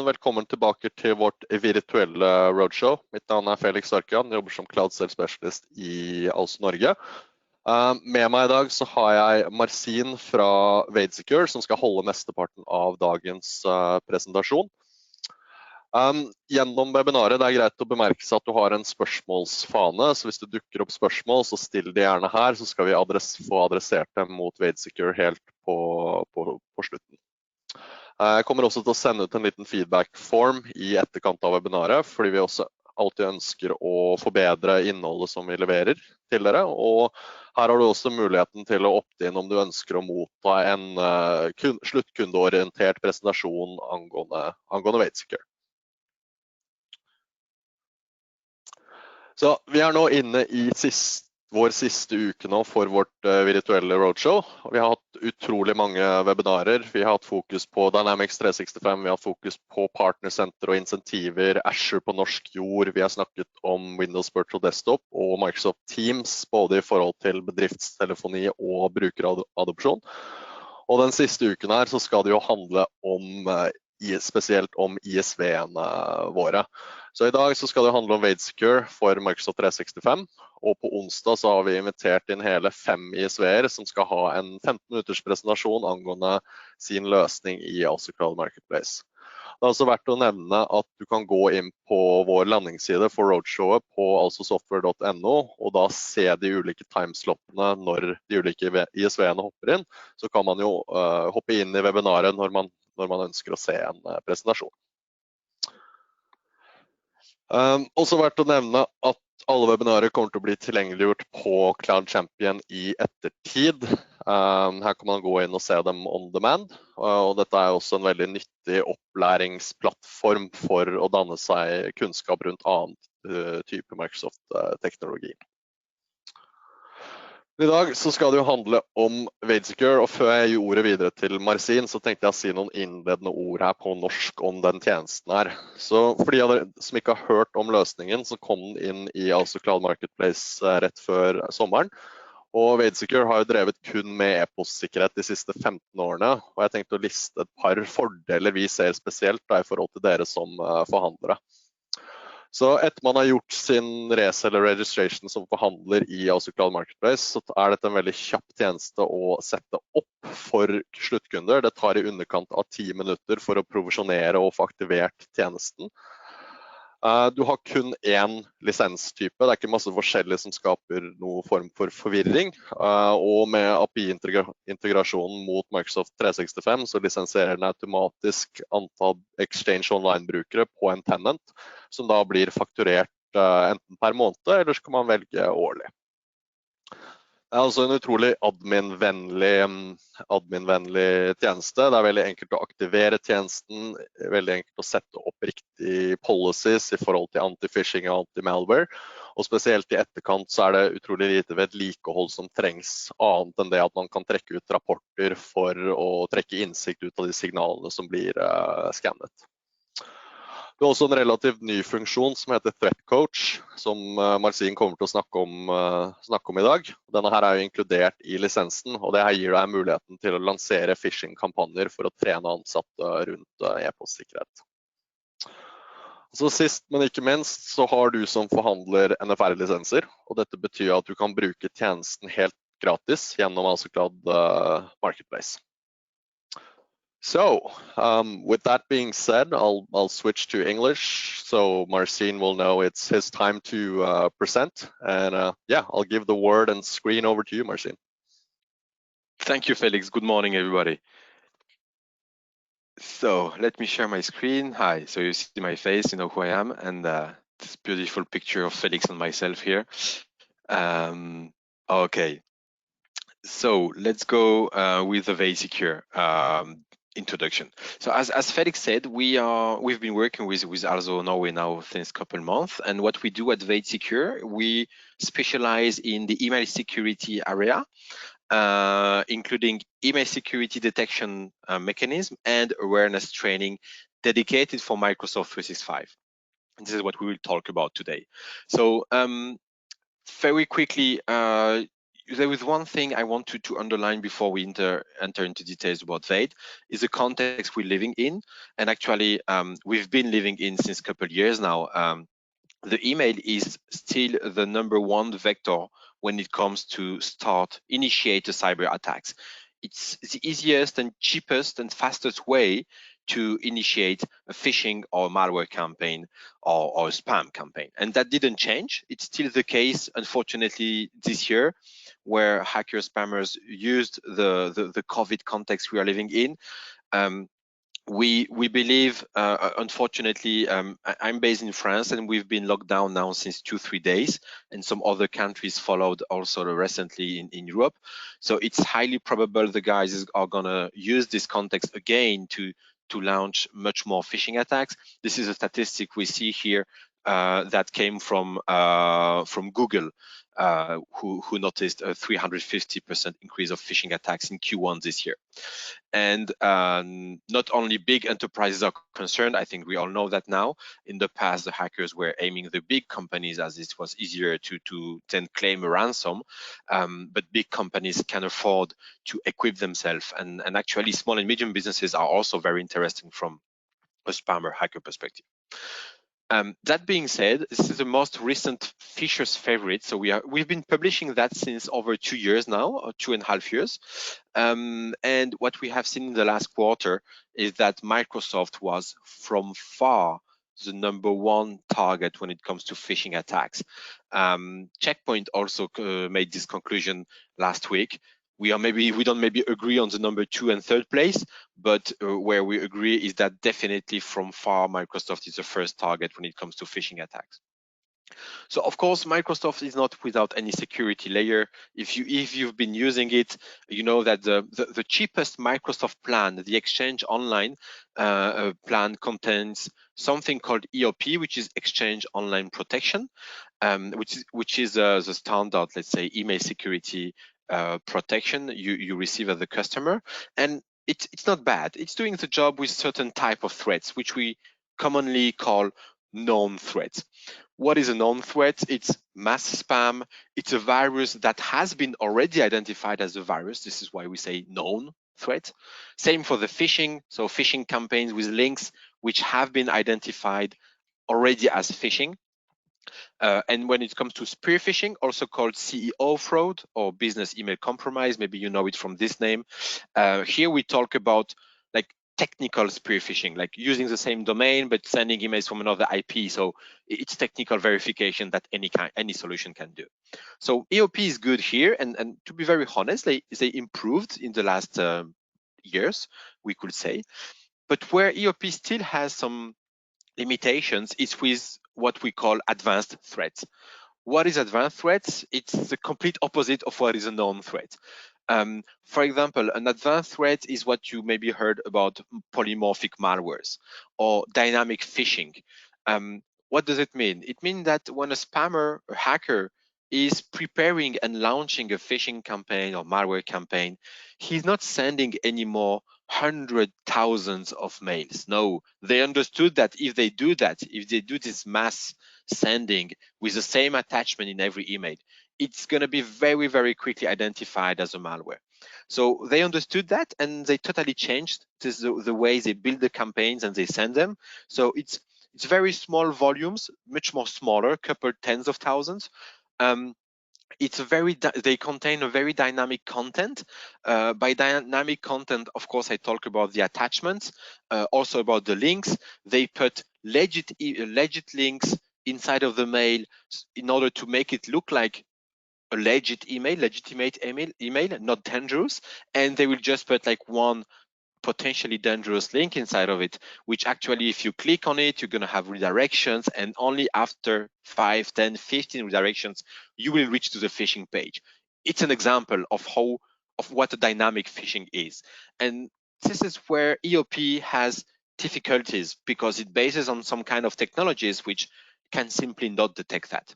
Velkommen tilbake til vårt virtuelle roadshow. Mitt navn Felix Sarkian, jobber som Cloud Sales Specialist i Norge. Med meg i dag så har jeg Marcin fra Vade Secure, som skal holde mesteparten av dagens presentasjon. Gjennom webinaret det greit å bemerke seg at du har en spørsmålsfane, så hvis det dukker opp spørsmål, så still det gjerne her, så skal vi få adressert dem mot Vade Secure helt på slutten. Jeg kommer også til å sende ut en liten feedback-form i etterkant av webinaret, fordi vi også alltid ønsker å forbedre innholdet som vi leverer til dere. Og her har du også muligheten til å oppte inn om du ønsker å motta en sluttkundeorientert presentasjon angående Vade Secure. Så vi nå inne i vår siste uke nå for vårt virtuelle roadshow. Vi har hatt utrolig mange webinarer. Vi har hatt fokus på Dynamics 365, vi har hatt fokus på partnersenter og insentiver, Azure på norsk jord. Vi har snakket om Windows Virtual Desktop og Microsoft Teams, både i forhold til bedriftstelefoni og brukeradopsjon. Og den siste uken her så skal det jo handle om spesielt om ISV-ene våre. Så i dag så skal det handle om Vade Secure for Microsoft 365, og på onsdag så har vi invitert inn hele 5 ISV-er som skal ha en 15 minutters presentasjon angående sin løsning i Cloud Marketplace. Det er også verdt å nevne at du kan gå inn på vår landingsside for roadshowet på software.no, og da se de ulike timeslottene når de ulike ISV-ene hopper inn. Så kan man jo hoppe inn i webinaret når man ønsker å se en presentasjon. Også verdt å nevne at alle webinarer kommer til å bli tilgjengeliggjort på Cloud Champion i ettertid. Her kan man gå inn og se dem on demand, og dette også en veldig nyttig opplæringsplattform for å danne seg kunnskap rundt annen type Microsoft-teknologi. I dag så skal det jo handle om Vade Secure, og før jeg gir ordet videre til Marcin, så tenkte jeg å si noen innledende ord her på norsk om den tjenesten her. Så for de av dere som ikke har hørt om løsningen, så kom den inn i Cloud Marketplace rett før sommeren. Og Vade Secure har jo drevet kun med e-postsikkerhet de siste 15 årene, og jeg tenkte å liste et par fordeler vi ser spesielt i forhold til dere som forhandlere. Så etter man har gjort sin reseller registration som forhandler i Cloud Marketplace, så dette en veldig kjapp tjeneste å sette opp for sluttkunder. Det tar i underkant av 10 minutter for å provisjonere og få aktivert tjenesten. Du har kun én lisenstype, det ikke masse forskjellig som skaper noen form for forvirring. Og med API-integrasjonen mot Microsoft 365 så lisensierer den automatisk antall Exchange Online-brukere på en tenant, som da blir fakturert enten per måned, eller så kan man velge årlig. Det også en utrolig admin-vennlig tjeneste. Det veldig enkelt å aktivere tjenesten, veldig enkelt å sette opp riktig policies i forhold til anti-phishing og anti-malware. Og spesielt i etterkant så det utrolig lite vedlikehold som trengs, annet enn det at man kan trekke ut rapporter for å trekke innsikt ut av de signalene som blir skannet. Det også en relativt ny funksjon som heter Threat Coach, som Marcin kommer til å snakke om i dag. Denne her jo inkludert i lisensen, og det her gir deg muligheten til å lansere phishing-kampanjer for å trene ansatte rundt e-postsikkerhet. Så sist, men ikke minst, så har du som forhandler NFR-lisenser, og dette betyr at du kan bruke tjenesten helt gratis gjennom Cloud Marketplace. So, with that being said, I'll switch to English, so Marcin will know it's his time to present. And yeah, I'll give the word and screen over to you, Marcin. Thank you, Felix. Good morning, everybody. So, let me share my screen. Hi, so you see my face, you know who I am, and this beautiful picture of Felix and myself here. Okay, so let's go with the Vade Secure introduction. So as Felix said, we've been working with also Norway now since a couple months, and what we do at Vade Secure, we specialize in the email security area, including email security detection mechanism and awareness training dedicated for Microsoft 365. And this is what we will talk about today. So very quickly, there is one thing I want to underline before we enter into details about Vade, is the context we're living in. And actually, we've been living in since a couple of years now. The email is still the #1 vector when it comes to initiate a cyber attacks. It's the easiest and cheapest and fastest way to initiate a phishing or malware campaign or a spam campaign. And that didn't change. It's still the case, unfortunately, this year, where hackers, spammers used the COVID context we are living in. We believe, unfortunately, I'm based in France, and we've been locked down now since 2-3 days, and some other countries followed also recently in Europe. So it's highly probable the guys are gonna use this context again to launch much more phishing attacks. This is a statistic we see here that came from Google, who noticed a 350% increase of phishing attacks in Q1 this year. And not only big enterprises are concerned, I think we all know that now. In the past, the hackers were aiming the big companies, as it was easier to then claim a ransom, but big companies can afford to equip themselves. And actually, small and medium businesses are also very interesting from a spammer hacker perspective. That being said, this is the most recent Fisher's favorite. So we've been publishing that since over 2 years now, or 2.5 years. And what we have seen in the last quarter is that Microsoft was from far the #1 target when it comes to phishing attacks. Checkpoint also made this conclusion last week. We don't maybe agree on the #2 and 3rd place, but where we agree is that definitely from far Microsoft is the first target when it comes to phishing attacks. So of course, Microsoft is not without any security layer. If you've been using it, you know that the cheapest Microsoft plan, the Exchange Online plan, contains something called EOP, which is Exchange Online Protection, which is the standard, let's say, email security protection you receive as a customer. And it's not bad. It's doing the job with certain type of threats, which we commonly call known threats. What is a known threat? It's mass spam. It's a virus that has been already identified as a virus. This is why we say known threat. Same for the phishing. So phishing campaigns with links which have been identified already as phishing. And when it comes to spear phishing, also called CEO fraud or business email compromise, maybe you know it from this name. Here we talk about like technical spear phishing, like using the same domain but sending emails from another IP. So it's technical verification that any solution can do. So EOP is good here, and to be very honest, they improved in the last years, we could say. But where EOP still has some limitations is with what we call advanced threats. What is advanced threats? It's the complete opposite of what is a known threat. For example, an advanced threat is what you maybe heard about polymorphic malwares or dynamic phishing. What does it mean? It means that when a spammer or hacker is preparing and launching a phishing campaign or malware campaign, he's not sending any more 100,000s of mails. No, they understood that if they do this mass sending with the same attachment in every email, it's going to be very, very quickly identified as a malware. So they understood that, and they totally changed the way they build the campaigns and they send them. So it's very small volumes, much more smaller, couple tens of thousands. They contain a very dynamic content. By dynamic content, of course, I talk about the attachments, also about the links. They put legit links inside of the mail in order to make it look like a legitimate email, not dangerous. And they will just put like one potentially dangerous link inside of it, which actually, if you click on it, you're going to have redirections, and only after 5, 10, 15 redirections, you will reach to the phishing page. It's an example of what a dynamic phishing is. And this is where EOP has difficulties, because it bases on some kind of technologies which can simply not detect that.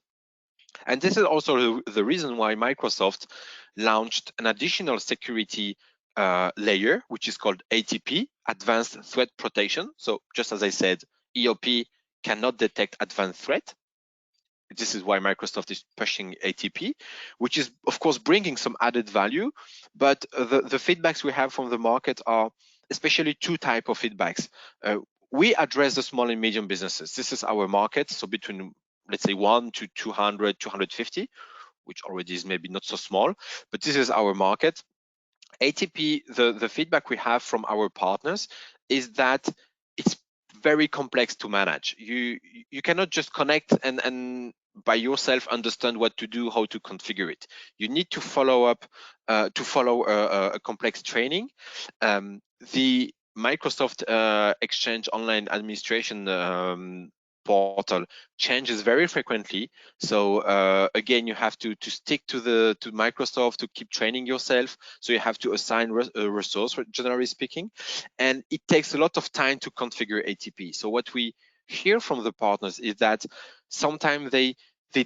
And this is also the reason why Microsoft launched an additional security layer, which is called ATP, Advanced Threat Protection. So just as I said, EOP cannot detect advanced threat. This is why Microsoft is pushing ATP, which is of course bringing some added value. But the feedbacks we have from the market are especially two types of feedbacks. We address the small and medium businesses. This is our market, so between, let's say, 1 to 200, 250, which already is maybe not so small, but this is our market. ATP, the feedback we have from our partners is that it's very complex to manage. You cannot just connect and by yourself understand what to do, how to configure it. You need to follow up, a complex training. The Microsoft Exchange Online Administration portal changes very frequently. So again, you have to stick to Microsoft to keep training yourself. So you have to assign a resource, generally speaking, and it takes a lot of time to configure ATP. So what we hear from the partners is that sometimes they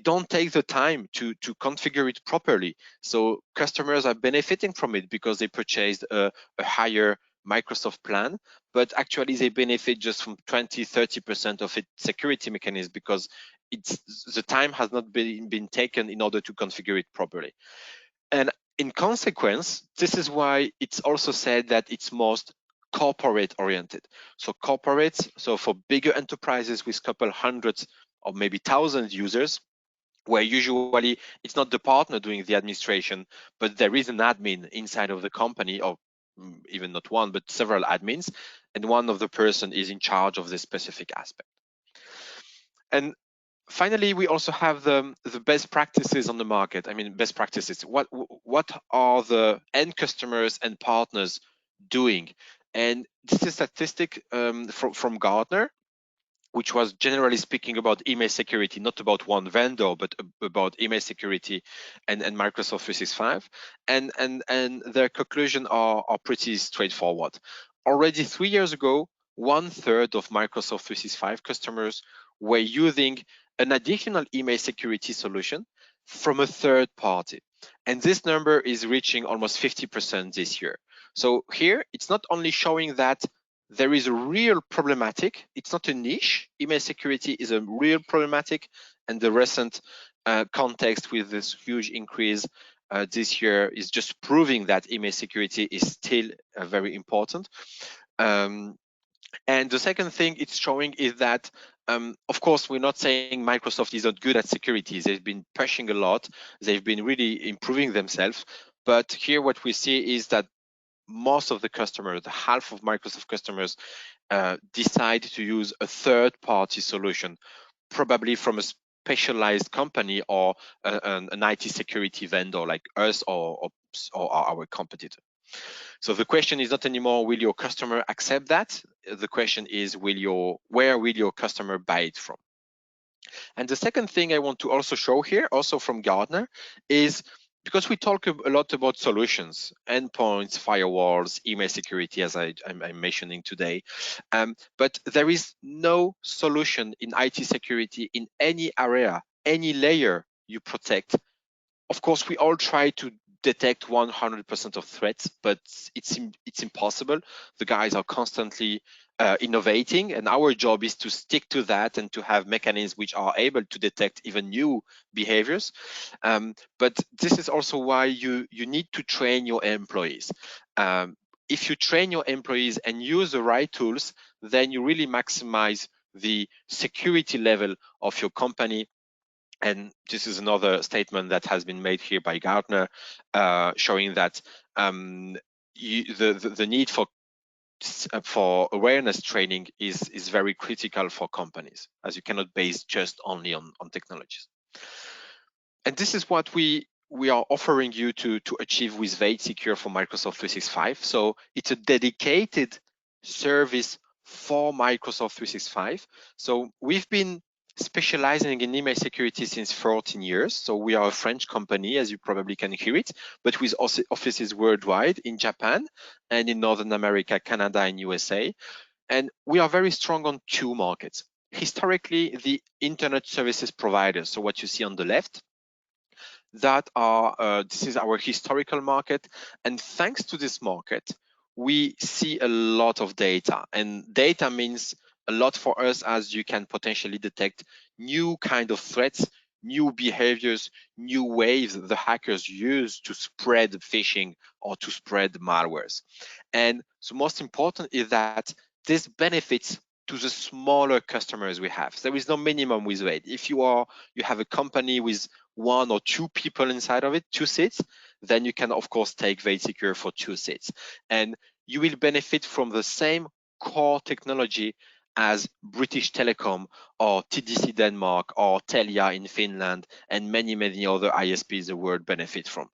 don't take the time to configure it properly. So customers are benefiting from it because they purchased a higher Microsoft plan, but actually they benefit just from 20-30% of its security mechanism because the time has not been taken in order to configure it properly. And in consequence, this is why it's also said that it's most corporate oriented. So corporates, so for bigger enterprises with couple hundreds or maybe thousands users, where usually it's not the partner doing the administration, but there is an admin inside of the company, or even not one, but several admins, and one of the person is in charge of this specific aspect. And finally, we also have the best practices on the market. I mean, best practices. What are the end customers and partners doing? And this is a statistic from Gartner, which was generally speaking about email security, not about one vendor, but about email security and Microsoft 365. And their conclusion are pretty straightforward. Already 3 years ago, 1/3 of Microsoft 365 customers were using an additional email security solution from a third party. And this number is reaching almost 50% this year. So here, it's not only showing that there is a real problematic. It's not a niche. Email security is a real problematic, and the recent context with this huge increase this year is just proving that email security is still very important. And the second thing it's showing is that, of course, we're not saying Microsoft is not good at security. They've been pushing a lot. They've been really improving themselves. But here what we see is that most of the customers, half of Microsoft customers, decide to use a third-party solution, probably from a specialized company or an IT security vendor like us or our competitor. So the question is not anymore, will your customer accept that? The question is, where will your customer buy it from? And the second thing I want to also show here, also from Gartner, is because we talk a lot about solutions, endpoints, firewalls, email security, as I'm mentioning today, but there is no solution in IT security in any area, any layer you protect. Of course, we all try to detect 100% of threats, but it's impossible. The guys are constantly innovating, and our job is to stick to that and to have mechanisms which are able to detect even new behaviors. But this is also why you need to train your employees. If you train your employees and use the right tools, then you really maximize the security level of your company. And this is another statement that has been made here by Gartner, showing that the need for awareness training is very critical for companies, as you cannot base just only on technologies. And this is what we are offering you to achieve with Vade Secure for Microsoft 365. So it's a dedicated service for Microsoft 365. So we've been specializing in email security since 14 years. So we are a French company, as you probably can hear it, but with offices worldwide in Japan and in Northern America, Canada, and USA. And we are very strong on two markets. Historically, the internet services providers, so what you see on the left, this is our historical market. And thanks to this market, we see a lot of data, and data means a lot for us, as you can potentially detect new kind of threats new behaviors, new ways the hackers use to spread phishing or to spread malwares. And the most important is that this benefits to the smaller customers we have. There is no minimum with Vade. If you have a company with 1 or 2 people inside of it, 2 seats, then you can of course take Vade Secure for 2 seats. And you will benefit from the same core technology as British Telecom or TDC Denmark or Telia in Finland and many other ISPs the world benefit from.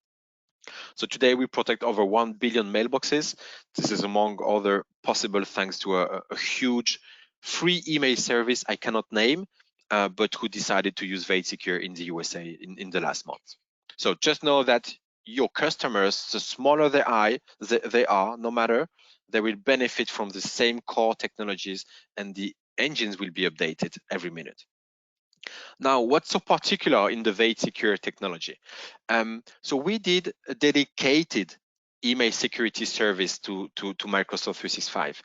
So today we protect over 1 billion mailboxes. This is among other possible thanks to a huge free email service I cannot name, but who decided to use Vade Secure in the USA in the last month. So just know that your customers, the smaller they are, no matter, they will benefit from the same core technologies and the engines will be updated every minute. Now, what's so particular in the Vade Secure technology? So we did a dedicated email security service to Microsoft 365.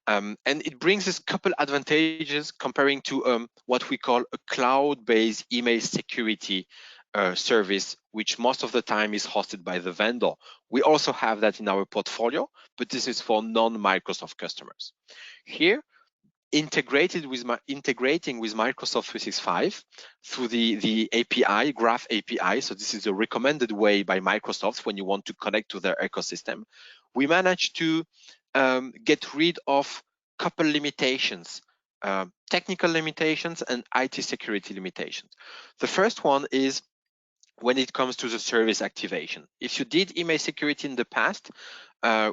And it brings us a couple advantages comparing to what we call a cloud-based email security service, which most of the time is hosted by the vendor. We also have that in our portfolio, but this is for non-Microsoft customers. Here, integrating with Microsoft 365 through the API, Graph API. So this is a recommended way by Microsoft when you want to connect to their ecosystem. We managed to get rid of a couple limitations, technical limitations and IT security limitations. The first one is when it comes to the service activation. If you did email security in the past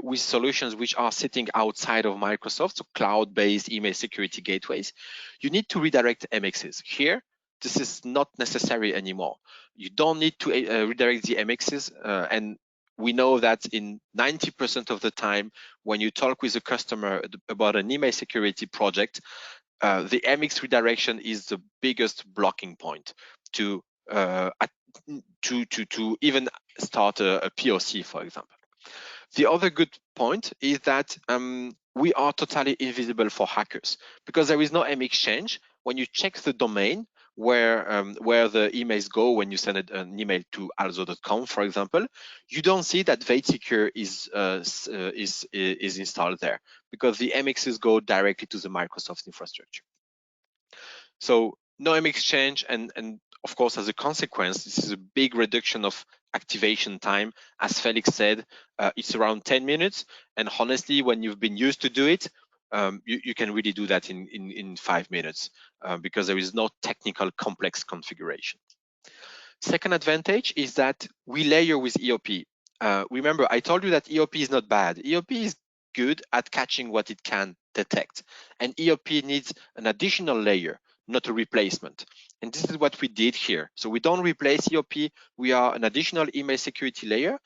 with solutions which are sitting outside of Microsoft, so cloud-based email security gateways, you need to redirect MXs. Here, this is not necessary anymore. You don't need to redirect the MXs, and we know that in 90% of the time, when you talk with a customer about an email security project, the MX redirection is the biggest blocking point to even start a POC, for example. The other good point is that we are totally invisible for hackers because there is no MX change. When you check the domain where the emails go when you send an email to also.com, for example, you don't see that Vade Secure is installed there because the MXs go directly to the Microsoft infrastructure. So no MX change, and of course, as a consequence, this is a big reduction of activation time. As Felix said, it's around 10 minutes. And honestly, when you've been used to do it, you can really do that in 5 minutes because there is no technical complex configuration. Second advantage is that we layer with EOP. Remember, I told you that EOP is not bad. EOP is good at catching what it can detect. And EOP needs an additional layer, not a replacement. And this is what we did here. So we don't replace EOP, we are an additional email security layer.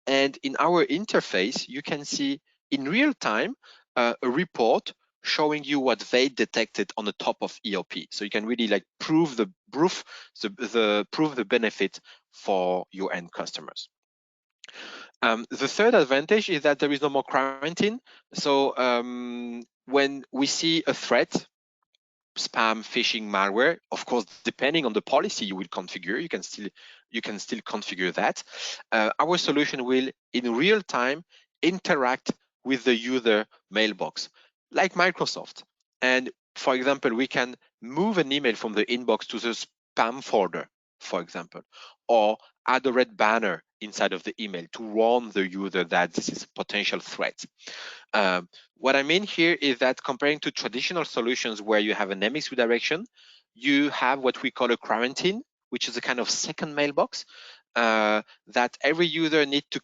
And in our interface, you can see in real time a report showing you what Vade detected on the top of EOP. So you can really like prove the benefit for your end customers. The third advantage is that there is no more quarantine. So when we see a threat, spam, phishing, malware, of course, depending on the policy you will configure, you can still configure that. Our solution will, in real time, interact with the user mailbox, like Microsoft. And for example, we can move an email from the inbox to the spam folder, for example, or add a red banner inside of the email to warn the user that this is a potential threat. What I mean here is that comparing to traditional solutions where you have an MX redirection, you have what we call a quarantine, which is a kind of second mailbox that every user needs to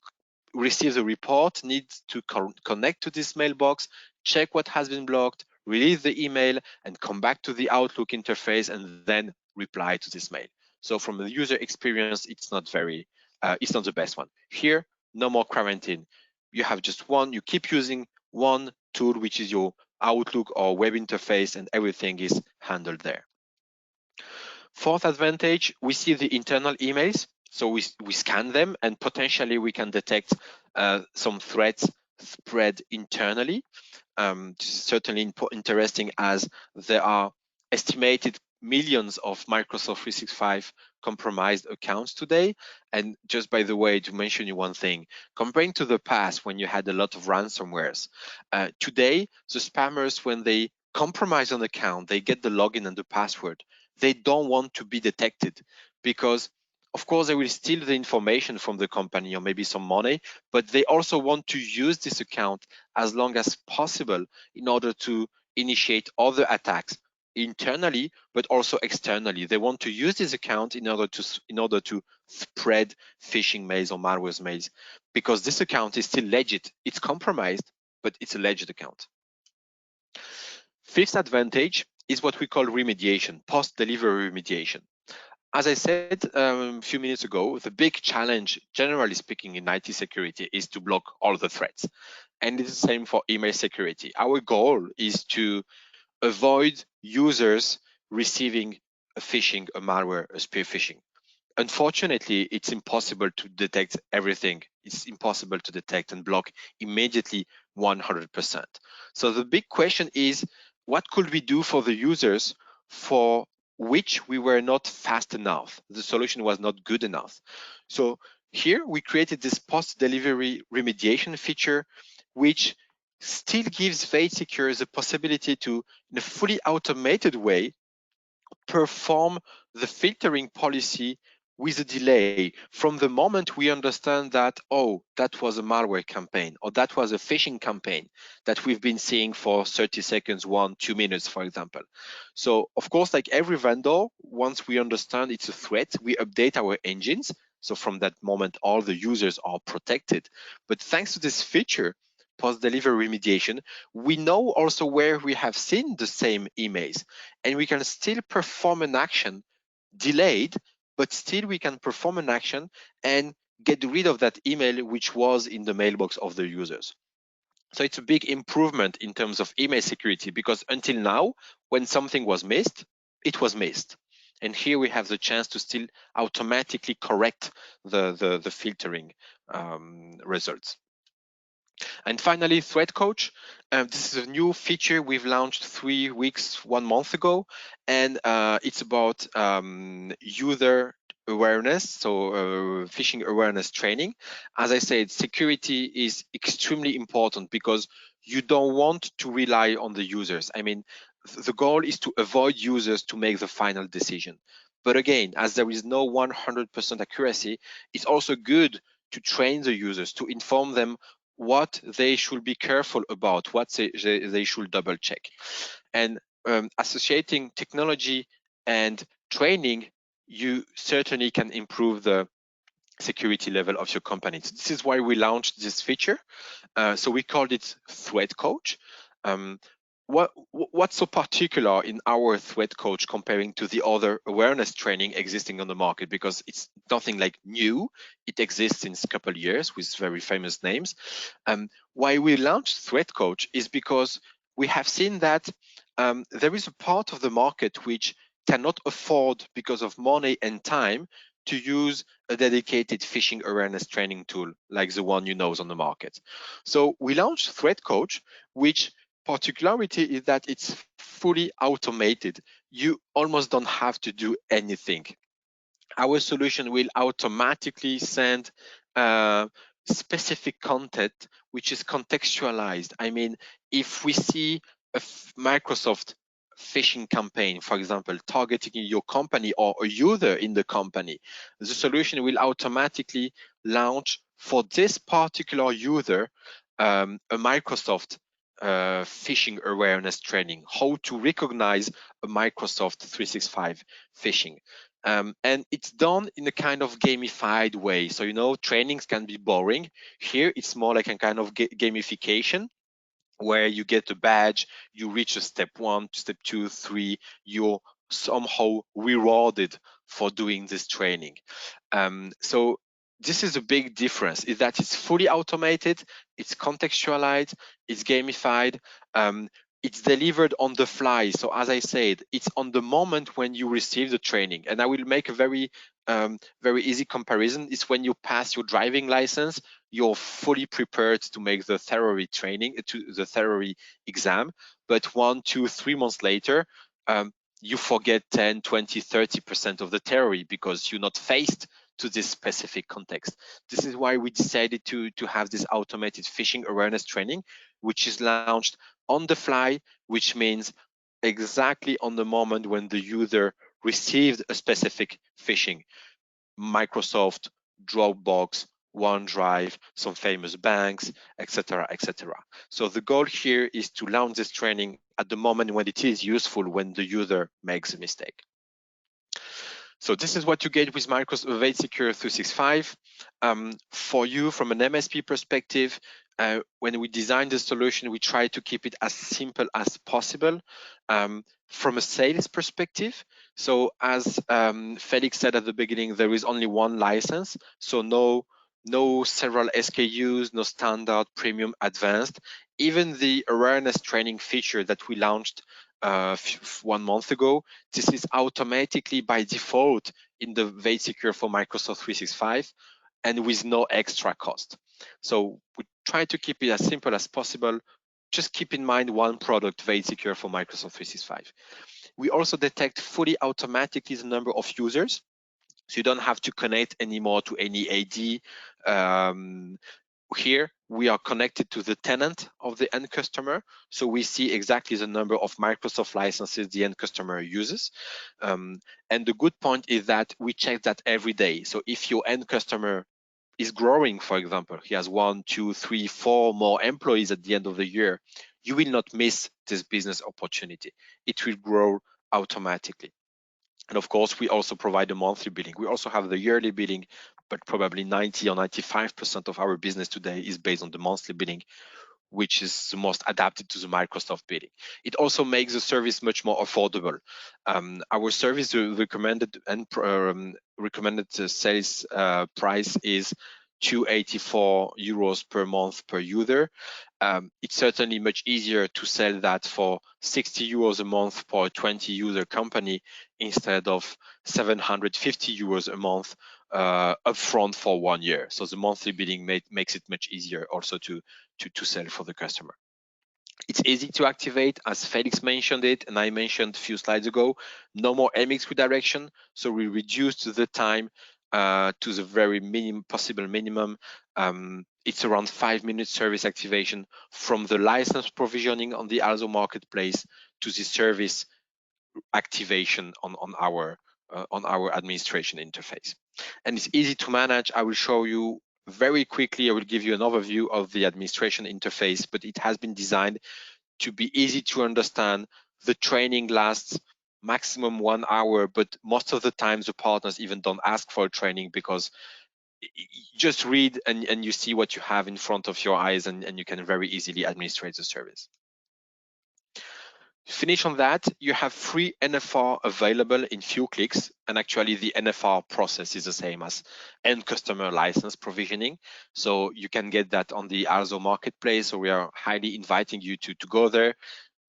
receive the report, needs to connect to this mailbox, check what has been blocked, release the email, and come back to the Outlook interface and then reply to this mail. So from the user experience, it's not the best one. Here, no more quarantine. You have just one, you keep using one tool, which is your Outlook or web interface, and everything is handled there. Fourth advantage, we see the internal emails. So we scan them and potentially we can detect some threats spread internally. This is certainly interesting as there are estimated millions of Microsoft 365 compromised accounts today. And just by the way, to mention you one thing, comparing to the past when you had a lot of ransomwares, today the spammers, when they compromise an account, they get the login and the password. They don't want to be detected because of course they will steal the information from the company or maybe some money, but they also want to use this account as long as possible in order to initiate other attacks internally, but also externally. They want to use this account in order to spread phishing mails or malware mails, because this account is still legit. It's compromised, but it's a legit account. Fifth advantage is what we call remediation, post-delivery remediation. As I said a few minutes ago, the big challenge, generally speaking, in IT security is to block all the threats. And it's the same for email security. Our goal is to avoid users receiving a phishing, a malware, a spear phishing. Unfortunately, it's impossible to detect everything. It's impossible to detect and block immediately 100%. So the big question is, what could we do for the users for which we were not fast enough? The solution was not good enough. So here we created this post-delivery remediation feature, which still gives Vade Secure the possibility to, in a fully automated way, perform the filtering policy with a delay from the moment we understand that, oh, that was a malware campaign, or that was a phishing campaign that we've been seeing for 30 seconds, 1-2 minutes, for example. So of course, like every vendor, once we understand it's a threat, we update our engines. So from that moment, all the users are protected. But thanks to this feature, post-delivery remediation, we know also where we have seen the same emails, and we can still perform an action delayed, but still we can perform an action and get rid of that email which was in the mailbox of the users. So it's a big improvement in terms of email security, because until now, when something was missed, it was missed. And here we have the chance to still automatically correct the filtering results. And finally, Threat Coach. This is a new feature we've launched 1 month ago, and it's about user awareness, so phishing awareness training. As I said, security is extremely important because you don't want to rely on the users. I mean, the goal is to avoid users to make the final decision. But again, as there is no 100% accuracy, it's also good to train the users, to inform them what they should be careful about, what they should double check. And associating technology and training, you certainly can improve the security level of your company. So this is why we launched this feature. So we called it Threat Coach. What's so particular in our Threat Coach comparing to the other awareness training existing on the market? Because it's nothing like new. It exists since a couple of years with very famous names. Why we launched Threat Coach is because we have seen that there is a part of the market which cannot afford, because of money and time, to use a dedicated phishing awareness training tool like the one you know is on the market. So we launched Threat Coach, which particularity is that it's fully automated. You almost don't have to do anything. Our solution will automatically send specific content which is contextualized. I mean, if we see a Microsoft phishing campaign, for example, targeting your company or a user in the company, the solution will automatically launch for this particular user a Microsoft phishing awareness training, how to recognize a Microsoft 365 phishing. And it's done in a kind of gamified way. So, you know, trainings can be boring. Here, it's more like a kind of gamification, where you get a badge, you reach a step 1, step 2, 3, you're somehow rewarded for doing this training. So this is a big difference, is that it's fully automated, it's contextualized, it's gamified, it's delivered on the fly. So as I said, it's on the moment when you receive the training. And I will make a very easy comparison. It's when you pass your driving license, you're fully prepared to make the theory training, to the theory exam. But 1, 2, 3 months later, you forget 10, 20, 30% of the theory because you're not faced to this specific context. This is why we decided to have this automated phishing awareness training, which is launched on the fly, which means exactly on the moment when the user received a specific phishing. Microsoft, Dropbox, OneDrive, some famous banks, etc., etc. So the goal here is to launch this training at the moment when it is useful, when the user makes a mistake. So this is what you get with Microsoft Vade Secure 365. For you, from an MSP perspective, when we design the solution, we try to keep it as simple as possible. From a sales perspective, so as Felix said at the beginning, there is only one license, so no several SKUs, no standard, premium, advanced. Even the awareness training feature that we launched 1 month ago, this is automatically by default in the Vade Secure for Microsoft 365 and with no extra cost. So we try to keep it as simple as possible. Just keep in mind one product, Vade Secure for Microsoft 365. We also detect fully automatically the number of users, so you don't have to connect anymore to any AD. Here we are connected to the tenant of the end customer, so we see exactly the number of Microsoft licenses the end customer uses. And the good point is that we check that every day. So if your end customer is growing, for example, he has 1, 2, 3, 4 more employees at the end of the year, you will not miss this business opportunity. It will grow automatically. And of course, we also provide a monthly billing. We also have the yearly billing, but probably 90 or 95% of our business today is based on the monthly billing, which is the most adapted to the Microsoft billing. It also makes the service much more affordable. Our service recommended sales price is 284 euros per month per user. It's certainly much easier to sell that for 60 euros a month for a 20 user company instead of 750 euros a month upfront for 1 year. So the monthly billing makes it much easier also to sell for the customer. It's easy to activate, as Felix mentioned it, and I mentioned a few slides ago. No more MX redirection, so we reduced the time to the very possible minimum. It's around 5-minute service activation from the license provisioning on the Alzo marketplace to the service activation on our administration interface. And it's easy to manage. I will show you very quickly. I will give you an overview of the administration interface, but it has been designed to be easy to understand. The training lasts maximum 1 hour, but most of the time the partners even don't ask for a training because you just read and you see what you have in front of your eyes, and you can very easily administrate the service. Finish on that, you have free NFR available in few clicks, and actually the NFR process is the same as end customer license provisioning. So you can get that on the Alzo marketplace. So we are highly inviting you to go there,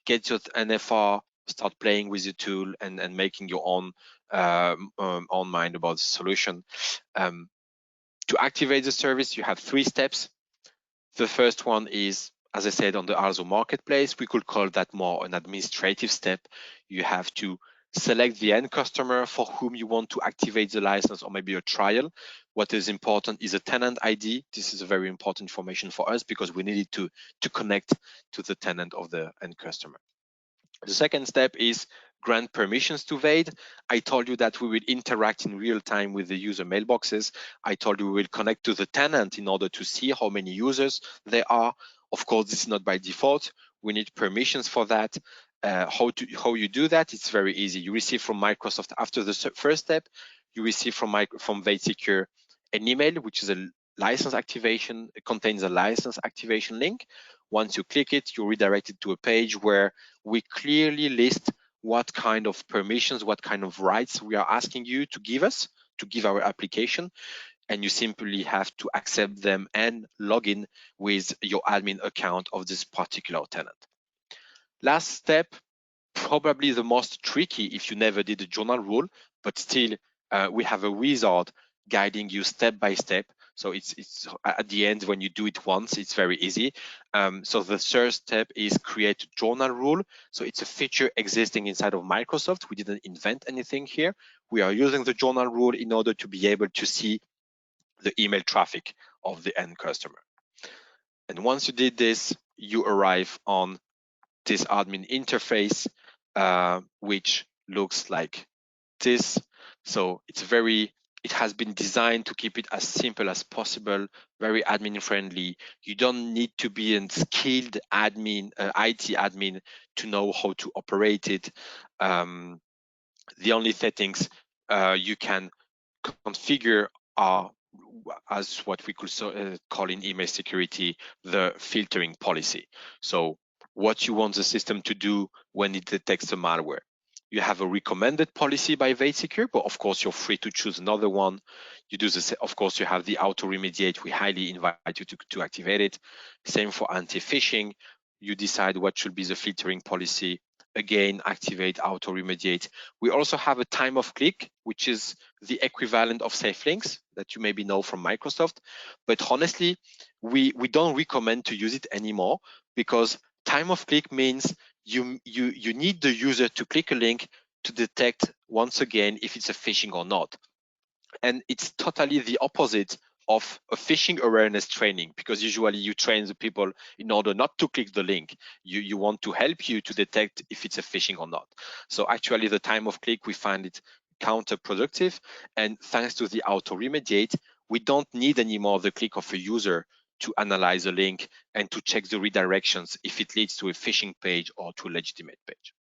get your NFR, start playing with the tool and making your own mind about the solution. To activate the service, you have 3 steps. The first one is, as I said, on the Alzo marketplace. We could call that more an administrative step. You have to select the end customer for whom you want to activate the license, or maybe a trial. What is important is a tenant ID. This is a very important information for us because we needed to connect to the tenant of the end customer. The second step is grant permissions to Vade. I told you that we will interact in real time with the user mailboxes. I told you we will connect to the tenant in order to see how many users there are. Of course, this is not by default. We need permissions for that. How you do that? It's very easy. You receive from Microsoft, after the first step, you receive from Vade Secure an email, which is a license activation. It contains a license activation link. Once you click it, you're redirected to a page where we clearly list what kind of permissions, what kind of rights we are asking you to give us, to give our application. And you simply have to accept them and log in with your admin account of this particular tenant. Last step, probably the most tricky if you never did a journal rule, but still we have a wizard guiding you step by step So it's at the end, when you do it once, it's very easy. So the third step is create a journal rule. So it's a feature existing inside of Microsoft. We didn't invent anything here. We are using the journal rule in order to be able to see the email traffic of the end customer. And once you did this, you arrive on this admin interface, which looks like this. So it has been designed to keep it as simple as possible, very admin friendly. You don't need to be a skilled admin, IT admin, to know how to operate it. The only settings you can configure are, as what we could call in email security, the filtering policy. So what you want the system to do when it detects a malware. You have a recommended policy by Vade Secure, but of course you're free to choose another one. You do this, of course, you have the auto remediate. We highly invite you to activate it. Same for anti-phishing. You decide what should be the filtering policy. Again, activate, auto remediate. We also have a time of click, which is the equivalent of safe links that you maybe know from Microsoft. But honestly, we don't recommend to use it anymore, because time of click means you need the user to click a link to detect once again if it's a phishing or not. And it's totally the opposite of a phishing awareness training, because usually you train the people in order not to click the link. You want to help you to detect if it's a phishing or not. So actually the time of click, we find it counterproductive. And thanks to the auto remediate, we don't need anymore the click of a user to analyze a link and to check the redirections if it leads to a phishing page or to a legitimate page.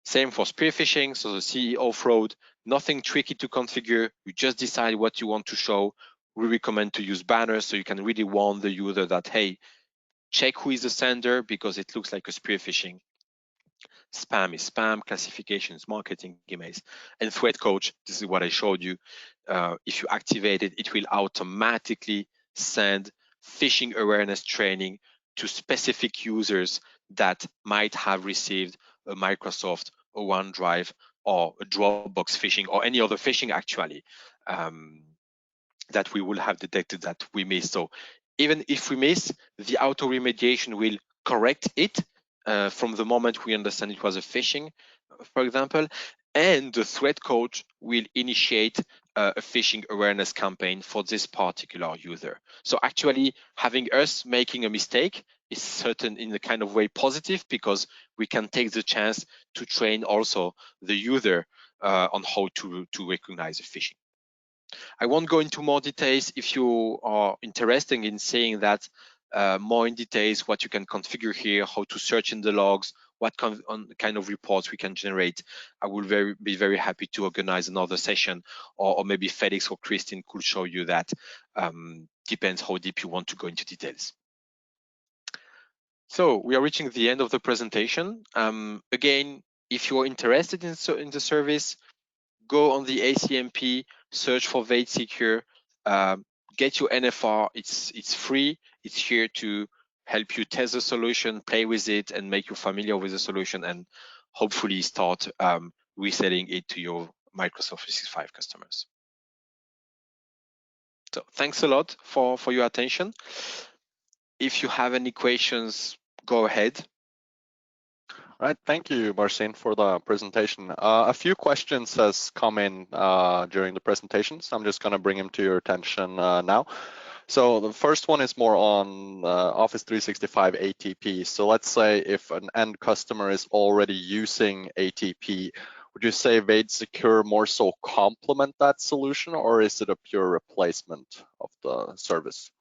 Same for spear phishing, so the CEO fraud, nothing tricky to configure. You just decide what you want to show. We recommend to use banners so you can really warn the user that, hey, check who is the sender because it looks like a spear phishing. Spam is spam, classification is marketing emails. And threat coach, this is what I showed you. If you activate it, it will automatically send phishing awareness training to specific users that might have received a Microsoft or OneDrive or a Dropbox phishing or any other phishing actually that we will have detected that we missed. So even if we miss, the auto remediation will correct it from the moment we understand it was a phishing, for example, and the threat coach will initiate a phishing awareness campaign for this particular user. So actually having us making a mistake is certain in a kind of way positive, because we can take the chance to train also the user on how to recognize a phishing. I won't go into more details. If you are interested in seeing that more in details, what you can configure here, how to search in the logs, what kind of reports we can generate, I will be very happy to organize another session, or maybe Felix or Christine could show you that. Depends how deep you want to go into details. So we are reaching the end of the presentation. Again, if you're interested in the service, go on the ACMP, search for Vade Secure, get your NFR. It's free. It's here to help you test the solution, play with it, and make you familiar with the solution, and hopefully start reselling it to your Microsoft 365 customers. So thanks a lot for your attention. If you have any questions, go ahead. All right, thank you, Marcin, for the presentation. A few questions has come in during the presentation, so I'm just going to bring them to your attention now. So the first one is more on Office 365 ATP. So let's say if an end customer is already using ATP, would you say Vade Secure more so complement that solution, or is it a pure replacement of the service?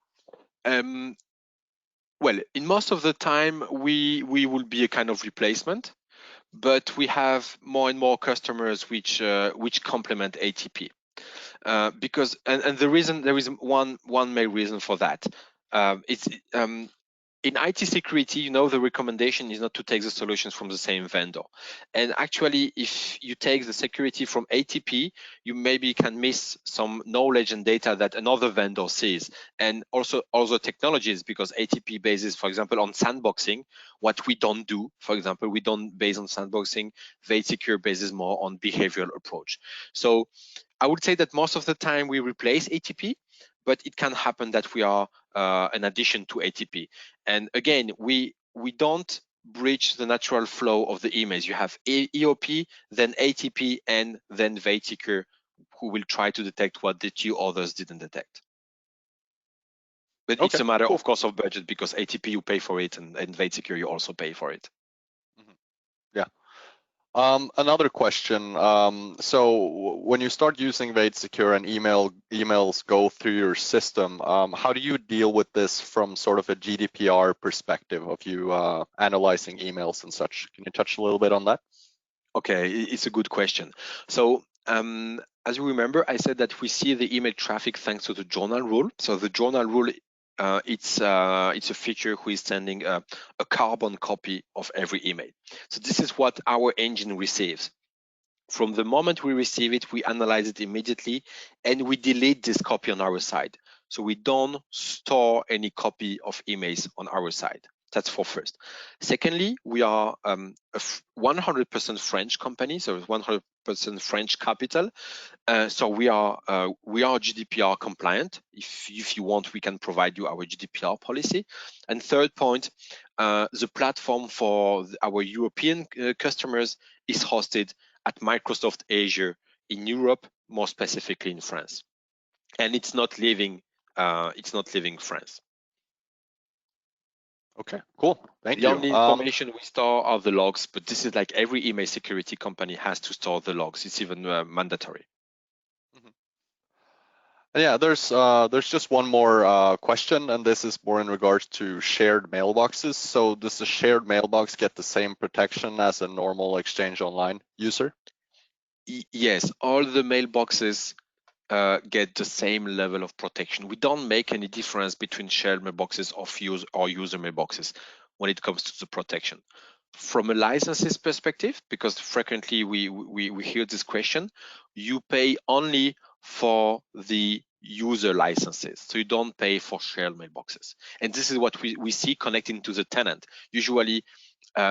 Well, in most of the time, we will be a kind of replacement, but we have more and more customers which complement ATP. Because the reason, there is one main reason for that. It's in IT security, you know, the recommendation is not to take the solutions from the same vendor. And actually, if you take the security from ATP, you maybe can miss some knowledge and data that another vendor sees. And also other technologies, because ATP bases, for example, on sandboxing, what we don't do. For example, we don't base on sandboxing. Vade Secure bases more on behavioral approach. So I would say that most of the time we replace ATP, but it can happen that we are an addition to ATP. And again, we don't breach the natural flow of the emails. You have EOP, then ATP, and then Vade Secure, who will try to detect what the two others didn't detect. But Okay, it's a matter, cool. of course, of budget, because ATP, you pay for it, and Vade Secure, you also pay for it. Yeah. Another question. So when you start using Vade Secure and emails go through your system, how do you deal with this from sort of a GDPR perspective of you analyzing emails and such? Can you touch a little bit on that? Okay, it's a good question. So as you remember, I said that we see the email traffic thanks to the journal rule. So the journal rule, it's a feature who is sending a carbon copy of every email. So this is what our engine receives. From the moment we receive it, we analyze it immediately, and we delete this copy on our side. So we don't store any copy of emails on our side. That's for first. Secondly, we are a 100% French company, so 100% French capital. So we are GDPR compliant. If you want, we can provide you our GDPR policy. And third point, the platform for our European customers is hosted at Microsoft Azure in Europe, more specifically in France, and it's not leaving France. Okay, cool. Thank you. The only information we store are the logs, but this is like every email security company has to store the logs. It's even mandatory. Yeah, there's just one more question, and this is more in regards to shared mailboxes. So does the shared mailbox get the same protection as a normal Exchange Online user? Yes, all the mailboxes get the same level of protection. We don't make any difference between shared mailboxes or user mailboxes when it comes to the protection. From a licenses perspective, because frequently we hear this question, you pay only for the user licenses. So you don't pay for shared mailboxes. And this is what we see connecting to the tenant. Usually,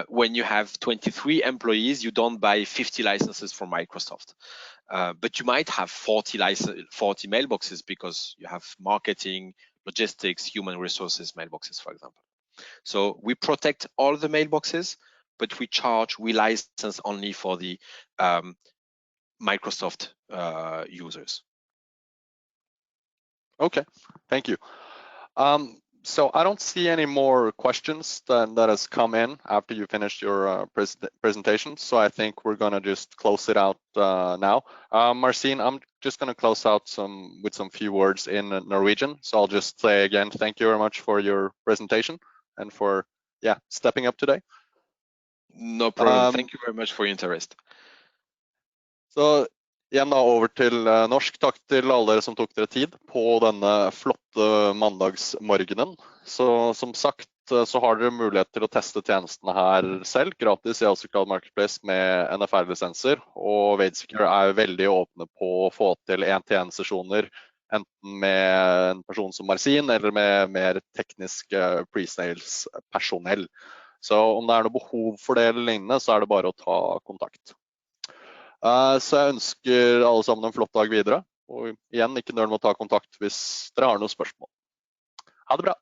when you have 23 employees, you don't buy 50 licenses from Microsoft. But you might have 40 mailboxes because you have marketing, logistics, human resources mailboxes, for example. So we protect all the mailboxes, but we license only for the Microsoft users. Okay, thank you. So I don't see any more questions that has come in after you finished your presentation. So I think we're gonna just close it out now. Marcin, I'm just gonna close out with some few words in Norwegian. So I'll just say again, thank you very much for your presentation and for stepping up today. No problem. Thank you very much for your interest. Så igjen da over til norsk. Takk til alle dere som tok dere tid på denne flotte mandagsmorgenen. Så som sagt så har dere mulighet til å teste tjenestene her selv, gratis i Aldri Cloud Marketplace med NFR-lisenser. Og Vade Secure er veldig åpne på å få til en-til-en-sesjoner, enten med en person som Marcin eller med mer teknisk pre-sales-personell. Så om det er noe behov for det eller lignende, så er det bare å ta kontakt. Så jeg ønsker alle sammen en flott dag videre. Og igjen, ikke nøl med å ta kontakt hvis dere har noen spørsmål. Ha det bra!